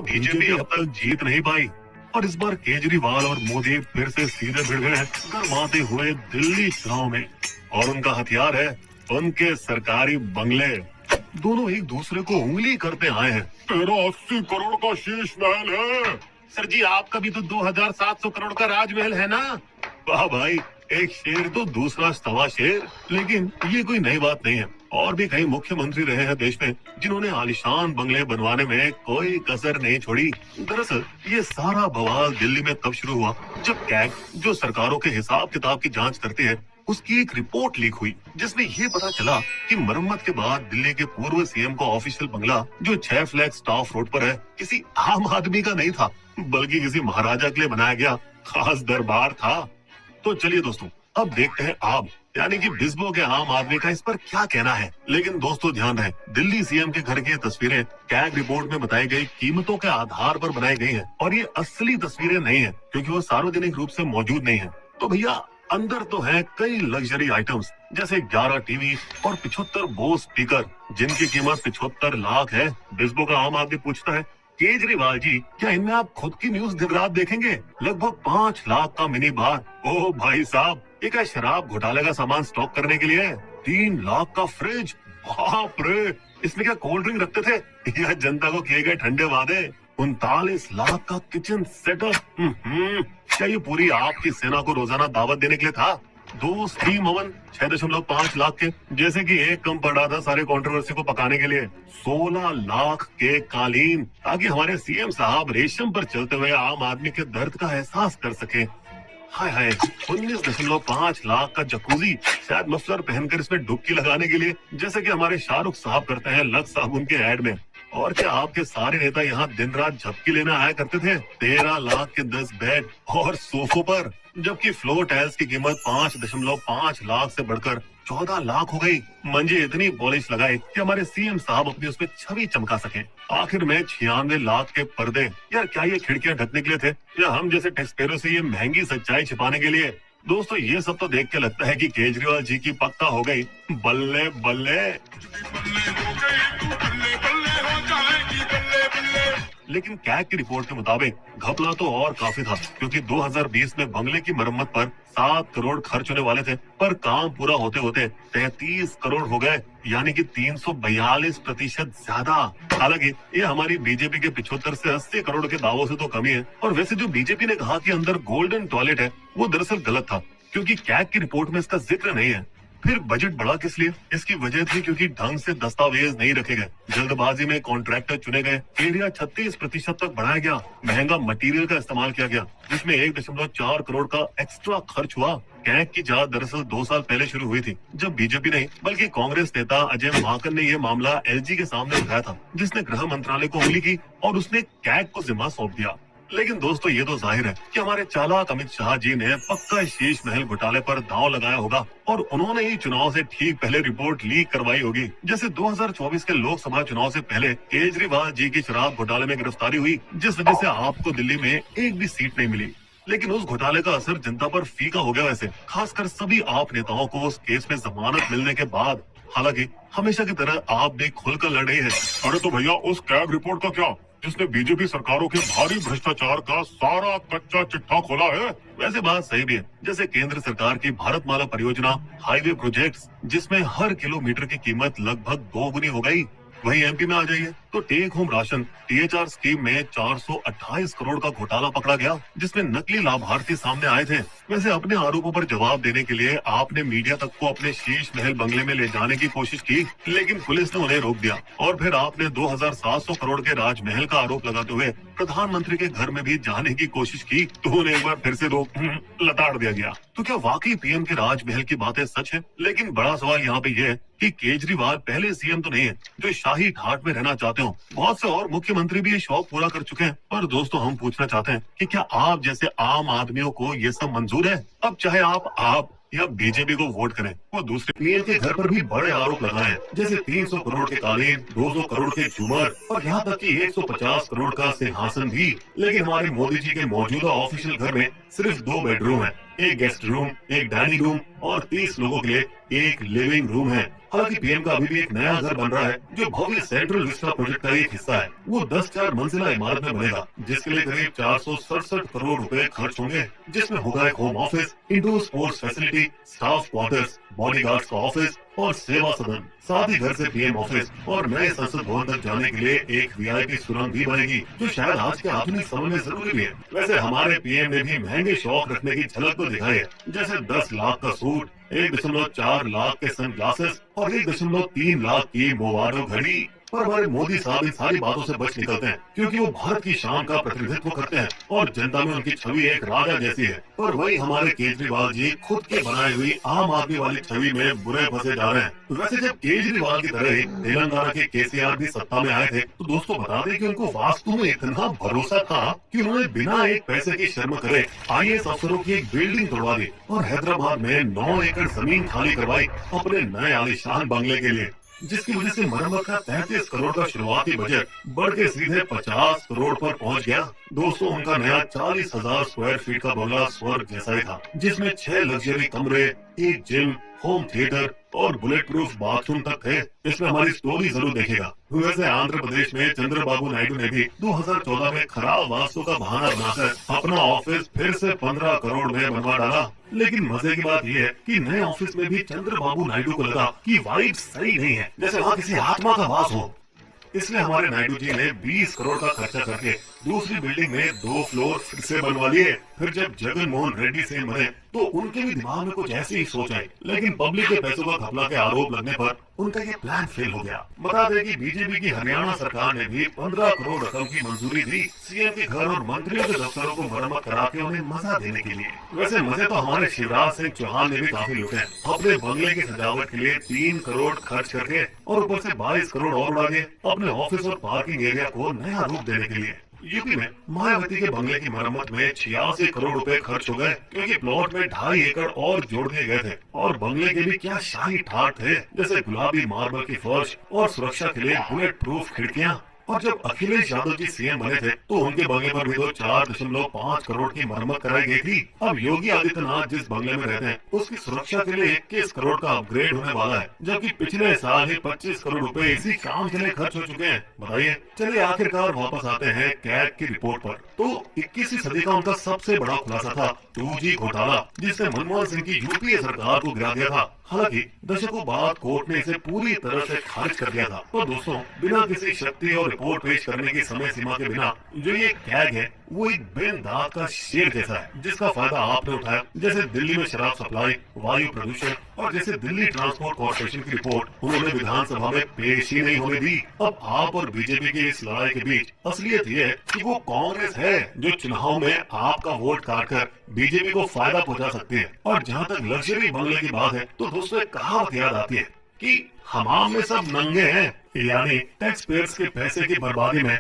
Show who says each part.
Speaker 1: BJP अब तक जीत नहीं पाई और इस बार केजरीवाल और मोदी फिर से सीधे भिड़ गए हैं गर्माते हुए दिल्ली चुनाव में। और उनका हथियार है उनके सरकारी बंगले। दोनों एक दूसरे को उंगली करते आए हैं। तेरा 80 करोड़ का शीश महल है। सर जी आपका भी तो 2700 करोड़ का राजमहल है ना। वाह भाई, एक शेर तो दूसरा सवा शेर। लेकिन ये कोई नई बात नहीं है। और भी कई मुख्यमंत्री रहे हैं देश में जिन्होंने आलीशान बंगले बनवाने में कोई कसर नहीं छोड़ी। दरअसल ये सारा बवाल दिल्ली में तब शुरू हुआ जब कैग, जो सरकारों के हिसाब किताब की जांच करती है, उसकी एक रिपोर्ट लीक हुई जिसमें ये पता चला कि मरम्मत के बाद दिल्ली के पूर्व सीएम का ऑफिशियल बंगला जो 6 फ्लैग स्टाफ रोड पर है, किसी आम आदमी का नहीं था बल्कि किसी महाराजा के लिए बनाया गया खास दरबार था। तो चलिए दोस्तों, अब देखते हैं आप यानी कि बिस्बो के आम आदमी का इस पर क्या कहना है। लेकिन दोस्तों ध्यान रहे, दिल्ली सीएम के घर की तस्वीरें कैग रिपोर्ट में बताई गई कीमतों के आधार पर बनाई गई हैं और ये असली तस्वीरें नहीं है क्योंकि वो सार्वजनिक रूप से मौजूद नहीं है। तो भैया अंदर तो है कई लग्जरी आइटम्स जैसे 11 टीवी और 75 बोस स्पीकर जिनकी कीमत 75 लाख है। बिस्बो का आम आदमी पूछता है, केजरीवाल जी क्या इनमें आप खुद की न्यूज दिन रात देखेंगे? लगभग 5 लाख का मिनी बार। ओ भाई साहब, ये क्या शराब घोटाले का सामान स्टॉक करने के लिए? 3 लाख का फ्रिज, बाप रे, इसमें क्या कोल्ड ड्रिंक रखते थे या जनता को किए गए ठंडे वादे? 39 लाख का किचन सेटअप। क्या ये पूरी आपकी सेना को रोजाना दावत देने के लिए था? 2 स्टीम ओवन 6.5 लाख के, जैसे कि एक कम पड़ा था सारे कंट्रोवर्सी को पकाने के लिए। 16 लाख के कालीन ताकि हमारे सीएम साहब रेशम पर चलते हुए आम आदमी के दर्द का एहसास कर सके। हाय हाय, 19.5 लाख का जकूजी, शायद मफलर पहनकर इसमें डुबकी लगाने के लिए, जैसे कि हमारे शाहरुख साहब करते हैं लक्स साबुन के ऐड में। और क्या आपके सारे नेता यहाँ दिन रात झपकी लेने आया करते थे? 13 लाख के 10 बेड और सोफों पर, जबकि फ्लोर टाइल्स की कीमत 5.5 लाख से बढ़कर 14 लाख हो गई। मंजे इतनी पॉलिश लगाए कि हमारे सीएम साहब अपनी उसमें छवि चमका सके। आखिर में 96 लाख के पर्दे, यार क्या ये खिड़कियां ढकने के लिए थे या हम जैसे टैक्सपेयरों से ये महंगी सच्चाई छिपाने के लिए? दोस्तों ये सब तो देख के लगता है कि केजरीवाल जी की पक्का हो गई बल्ले बल्ले। लेकिन कैग की रिपोर्ट के मुताबिक घपला तो और काफी था क्योंकि 2020 में बंगले की मरम्मत पर 7 करोड़ खर्च होने वाले थे, पर काम पूरा होते होते 33 करोड़ हो गए, यानी कि 342% ज्यादा। हालांकि ये हमारी बीजेपी के 75 से 80 करोड़ के दावों से तो कमी है। और वैसे जो बीजेपी ने कहा कि अंदर गोल्डन टॉयलेट है, वो दरअसल गलत था क्योंकि कैग की रिपोर्ट में इसका जिक्र नहीं है। फिर बजट बढ़ा किस लिए? इसकी वजह थी क्योंकि ढंग से दस्तावेज नहीं रखे गए, जल्दबाजी में कॉन्ट्रैक्टर चुने गए, एरिया 36% तक बढ़ाया गया, महंगा मटेरियल का इस्तेमाल किया गया जिसमें 1.4 करोड़ का एक्स्ट्रा खर्च हुआ। कैग की जांच दरअसल 2 साल पहले शुरू हुई थी जब बीजेपी नहीं बल्कि कांग्रेस नेता अजय माकन ने यह मामला एलजी के सामने उठाया था, जिसने गृह मंत्रालय को उंगली की और उसने कैग को जिम्मा सौंप दिया। लेकिन दोस्तों ये तो जाहिर है कि हमारे चालाक अमित शाह जी ने पक्का शीश महल घोटाले पर दांव लगाया होगा और उन्होंने ही चुनाव से ठीक पहले रिपोर्ट लीक करवाई होगी। जैसे 2024 के लोकसभा चुनाव से पहले केजरीवाल जी की शराब घोटाले में गिरफ्तारी हुई, जिस वजह से आपको दिल्ली में एक भी सीट नहीं मिली। लेकिन उस घोटाले का असर जनता पर फीका हो गया वैसे, खासकर सभी आप नेताओं को उस केस में जमानत मिलने के बाद। हालांकि हमेशा की तरह आप भी खुलकर लड़ रही है। अरे तो भैया उस कैग रिपोर्ट का क्या, जिसने बीजेपी सरकारों के भारी भ्रष्टाचार का सारा कच्चा चिट्ठा खोला है? वैसे बात सही भी है, जैसे केंद्र सरकार की भारतमाला परियोजना, हाईवे प्रोजेक्ट्स, जिसमें हर किलोमीटर की कीमत लगभग 2 गुनी हो गई। वहीं एमपी में आ जाइए तो take home ration THR scheme में 428 करोड़ का घोटाला पकड़ा गया, जिसमें नकली लाभार्थी सामने आए थे। वैसे अपने आरोपों पर जवाब देने के लिए आपने मीडिया तक को अपने शीश महल बंगले में ले जाने की कोशिश की, लेकिन पुलिस ने उन्हें रोक दिया। और फिर आपने 2700 करोड़ के राजमहल का आरोप लगाते हुए प्रधानमंत्री के घर में भी जाने की कोशिश की, तो उन्हें एक बार फिर से लताड़ दिया गया। तो क्या वाकई पीएम के राजमहल की बातें सच है? लेकिन बड़ा सवाल यहाँ पे ये है कि केजरीवाल पहले सीएम तो नहीं है जो शाही ठाट में रहना चाहते हो। बहुत से और मुख्यमंत्री भी ये शौक पूरा कर चुके हैं। पर दोस्तों हम पूछना चाहते हैं कि क्या आप जैसे आम आदमियों को ये सब मंजूर है? अब चाहे आप या बीजेपी को वोट करें, वो दूसरे पीएम के घर पर भी बड़े आरोप लगाए हैं, जैसे 300 करोड़ के कालीन, 200 करोड़ के झूमर और यहाँ तक कि 150 करोड़ का सिंहासन भी। लेकिन हमारे मोदी जी के मौजूदा ऑफिशियल घर में सिर्फ 2 बेडरूम है, एक गेस्ट रूम, एक डाइनिंग रूम और 30 लोगों के लिए एक लिविंग रूम है। हालांकि पीएम का अभी भी एक नया घर बन रहा है जो भव्य सेंट्रल विस्टा प्रोजेक्ट का एक हिस्सा है। वो 10 मंजिला इमारत में बनेगा जिसके लिए करीब 467 करोड़ रुपए खर्च होंगे, जिसमें होगा एक home office, indoor sports facility, staff quarters, bodyguards का ऑफिस और सेवा सदन। साथ ही घर से पीएम ऑफिस और नए संसद भवन तक जाने के लिए एक वीआईपी सुरंग भी बनेगी जो शायद आज के आधुनिक समय में जरूरी भी है। वैसे हमारे पीएम ने भी महंगे शौक रखने की झलक तो दिखाई है, जैसे 10 लाख का सूट, 1.4 लाख के सनग्लासेस और 1.3 लाख की मोवाडो घड़ी। पर हमारे मोदी साहब इन सारी बातों से बच निकलते हैं क्योंकि वो भारत की शान का प्रतिनिधित्व करते हैं और जनता में उनकी छवि एक राजा जैसी है। पर वही हमारे केजरीवाल जी खुद के बनाई हुई आम आदमी वाली छवि में बुरे फंसे जा रहे हैं। वैसे जब केजरीवाल की तरह तेलंगाना के केसीआर भी सत्ता में आए थे तो दोस्तों बता दें कि उनको वास्तु में इतना भरोसा था कि उन्होंने बिना एक पैसे की शर्म करे आईएएस अफसरों की एक बिल्डिंग तोड़वा दी और हैदराबाद में 9 एकड़ जमीन खाली करवाई अपने नए आलीशान बंगले के लिए, जिसकी वजह से मरम्मत का 33 करोड़ का शुरुआती बजट बढ़ के सीधे 50 करोड़ पर पहुंच गया। दोस्तों उनका नया 40,000 स्क्वायर फीट का बंगला स्वर्ग जैसा ही था, जिसमें 6 लग्जरी कमरे, एक जिम, होम थिएटर और बुलेट प्रूफ बाथरूम तक थे। इसमें हमारी स्टोरी जरूर देखेगा। वैसे आंध्र प्रदेश में चंद्रबाबू नायडू ने भी 2014 में खराब वास्तु का बहाना बनाकर अपना ऑफिस फिर से 15 करोड़ में बनवा डाला। लेकिन मजे की बात यह है कि नए ऑफिस में भी चंद्रबाबू नायडू को लगा कि वाइब सही नहीं है, जैसे वहाँ किसी आत्मा का वास हो। इसलिए हमारे नायडू जी ने 20 करोड़ का खर्चा करके दूसरी बिल्डिंग में 2 फ्लोर फिर से बनवा लिए। फिर जब जगन मोहन रेड्डी से बने तो उनके भी दिमाग में कुछ ऐसी ही सोच आई, लेकिन पब्लिक के पैसों का घपला के आरोप लगने पर उनका ये प्लान फेल हो गया। बता दें कि बीजेपी की हरियाणा सरकार ने भी 15 करोड़ रकम की मंजूरी दी सीएम के घर और मंत्रियों के दफ्तरों को मरम्मत करा के उन्हें मजा देने के लिए। वैसे मजे तो हमारे शिवराज सिंह चौहान ने भी काफी लूटे हैं, अपने बंगले की सजावट के लिए 3 करोड़ खर्च करके और ऊपर से 22 करोड़ और उड़ा दिए अपने ऑफिस और पार्किंग एरिया को नया रूप देने के लिए। यूपी में मायावती के बंगले की मरम्मत में 86 करोड़ रुपए खर्च हो गए क्योंकि प्लॉट में 2.5 एकड़ और जोड़ दिए गए थे और बंगले के भी क्या शाही ठाट थे, जैसे गुलाबी मार्बल की फर्श और सुरक्षा के लिए बुलेट प्रूफ खिड़कियां। और जब अखिलेश यादव जी सीएम बने थे तो उनके बंगले पर भी तो 4.5 करोड़ की मरम्मत कराई गई थी। अब योगी आदित्यनाथ जिस बंगले में रहते हैं उसकी सुरक्षा के लिए 21 करोड़ का अपग्रेड होने वाला है, जबकि पिछले साल ही 25 करोड़ रुपए इसी काम के लिए खर्च हो चुके हैं। बताइए। चलिए आखिरकार वापस आते हैं कैग की रिपोर्ट पर। तो 21वीं सदी का उनका सबसे बड़ा खुलासा था 2G घोटाला, जिसने मनमोहन सिंह की यूपीए सरकार को गिरा दिया था। हालांकि दशकों बाद कोर्ट ने इसे पूरी तरह से खारिज कर दिया था। तो दोस्तों बिना किसी शक्ति और रिपोर्ट पेश करने की समय सीमा के बिना जो ये कैग है वो एक बेदांत का शेर जैसा है जिसका फायदा आपने उठाया, जैसे दिल्ली में शराब सप्लाई, वायु प्रदूषण और जैसे दिल्ली ट्रांसपोर्ट कॉर्पोरेशन की रिपोर्ट उन्होंने विधानसभा में पेश ही नहीं होने दी। अब आप और बीजेपी की इस लड़ाई के बीच असलियत ये है कि वो कांग्रेस है जो चुनाव में आपका वोट काट कर बीजेपी को फायदा पहुंचा सकती है। और जहां तक लग्जरी बंगले की बात है तो दोस्तों एक कहावत याद आती है कि हमाम में सब नंगे हैं, यानी टैक्स पेयर्स के पैसे की बर्बादी में